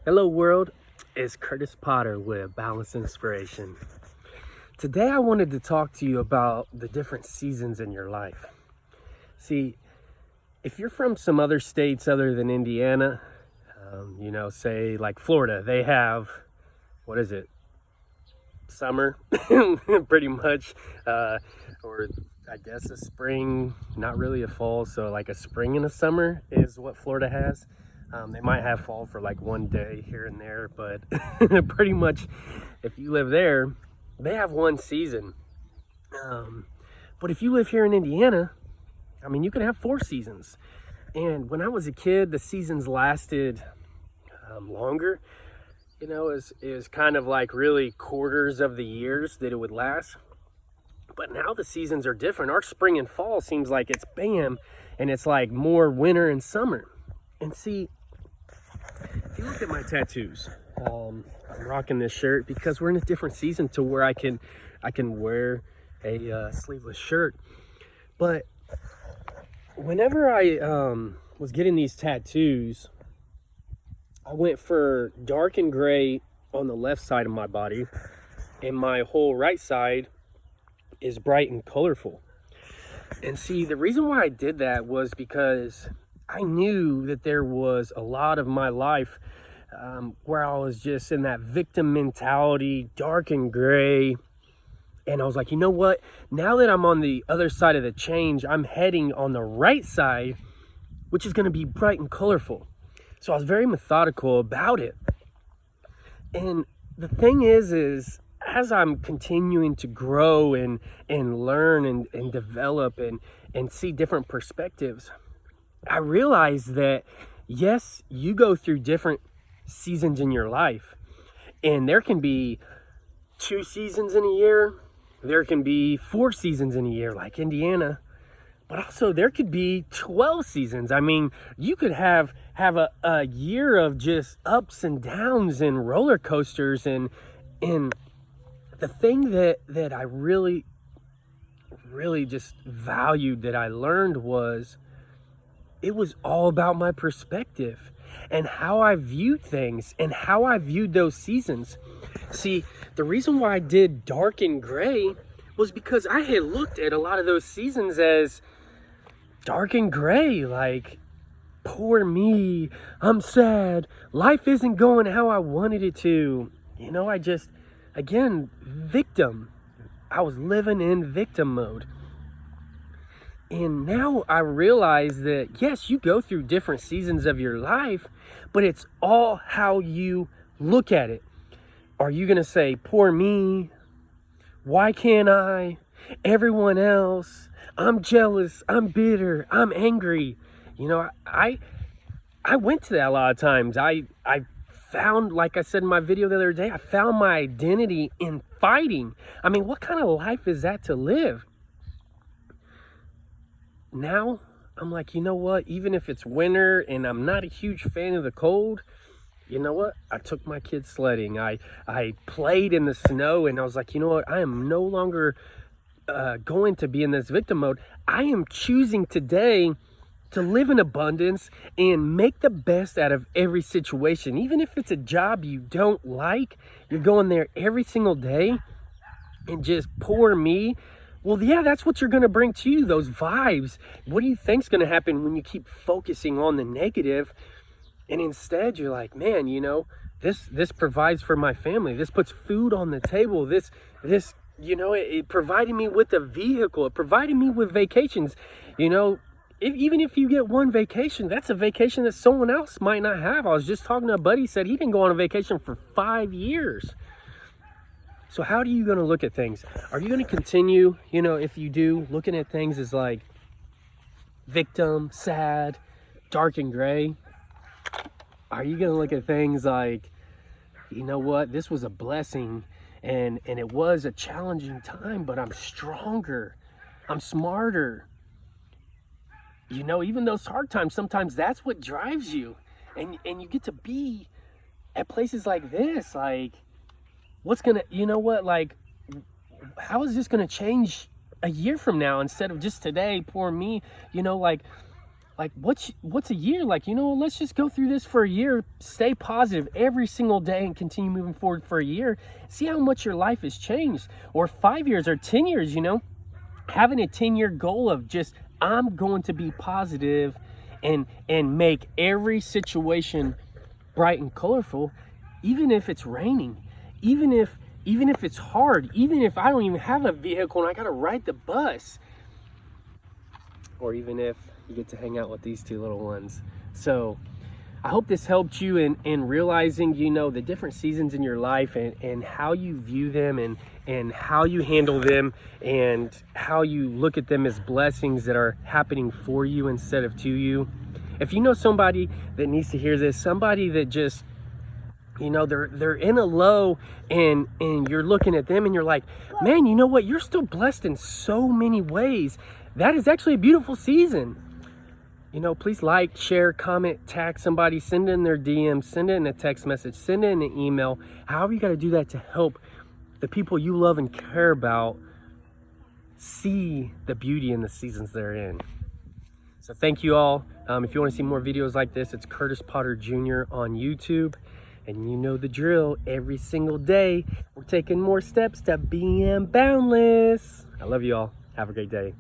Hello world, it's Curtis Potter with Balance Inspiration. Today I wanted to talk to you about the different seasons in your life. See, if you're from some other states other than Indiana, say like Florida, they have, what is it, summer, pretty much, or I guess a spring, not really a fall, so like a spring and a summer is what Florida has. They might have fall for like one day here and there, but pretty much if you live there, they have one season. But if you live here in Indiana, you can have 4 seasons. And when I was a kid, the seasons lasted longer. Is kind of like really quarters of the years that it would last. But now the seasons are different. Our spring and fall seems like it's bam, and it's like more winter and summer. And see, if you look at my tattoos, I'm rocking this shirt because we're in a different season to where I can wear a sleeveless shirt. But whenever I was getting these tattoos, I went for dark and gray on the left side of my body, and my whole right side is bright and colorful. And see, the reason why I did that was because I knew that there was a lot of my life where I was just in that victim mentality, dark and gray. And I was like, you know what? Now that I'm on the other side of the change, I'm heading on the right side, which is going to be bright and colorful. So I was very methodical about it. And the thing is as I'm continuing to grow and learn and develop and see different perspectives, I realized that, yes, you go through different seasons in your life. And there can be 2 seasons in a year. There can be 4 seasons in a year, like Indiana. But also there could be 12 seasons. You could have a year of just ups and downs and roller coasters. And the thing that I really just valued, that I learned, was it was all about my perspective and how I viewed things and how I viewed those seasons. See, the reason why I did dark and gray was because I had looked at a lot of those seasons as dark and gray, like, poor me, I'm sad, life isn't going how I wanted it to. Again, victim. I was living in victim mode. And now I realize that, yes, you go through different seasons of your life, but it's all how you look at it. Are you going to say, poor me, why can't I, everyone else, I'm jealous, I'm bitter, I'm angry? I went to that a lot of times. I found, like I said in my video the other day, I found my identity in fighting. What kind of life is that to live? Now I'm like, you know what, even if it's winter and I'm not a huge fan of the cold, you know what, I took my kids sledding, I played in the snow, and I was like, you know what, I am no longer going to be in this victim mode. I am choosing today to live in abundance and make the best out of every situation. Even if it's a job you don't like, you're going there every single day and just poor me. Well, yeah, that's what you're going to bring to you, those vibes. What do you think's going to happen when you keep focusing on the negative? And instead, you're like, man, this provides for my family. This puts food on the table. It provided me with a vehicle. It provided me with vacations. Even if you get one vacation, that's a vacation that someone else might not have. I was just talking to a buddy, said he didn't go on a vacation for 5 years. So how are you going to look at things? Are you going to continue, if you do, looking at things as like victim, sad, dark and gray? Are you going to look at things like, you know what, this was a blessing and it was a challenging time, but I'm stronger, I'm smarter? Even those hard times, sometimes that's what drives you. And you get to be at places like this, like, how is this gonna change a year from now instead of just today? Poor me. Like, what's a year? Like, let's just go through this for a year, stay positive every single day and continue moving forward for a year. See how much your life has changed. Or 5 years or 10 years, having a 10-year goal of just, I'm going to be positive and make every situation bright and colorful, even if it's raining, even if it's hard, even if I don't even have a vehicle and I got to ride the bus, or even if you get to hang out with these two little ones. So I hope this helped you in realizing, the different seasons in your life and how you view them and how you handle them and how you look at them as blessings that are happening for you instead of to you. If you know somebody that needs to hear this, somebody that just, they're in a low and you're looking at them and you're like, man, you know what? You're still blessed in so many ways. That is actually a beautiful season. Please like, share, comment, tag somebody, send in their DM, send in a text message, send in an email. However you got to do that to help the people you love and care about see the beauty in the seasons they're in. So thank you all. If you want to see more videos like this, it's Curtis Potter Jr. on YouTube. And you know the drill. Every single day, we're taking more steps to being boundless. I love you all. Have a great day.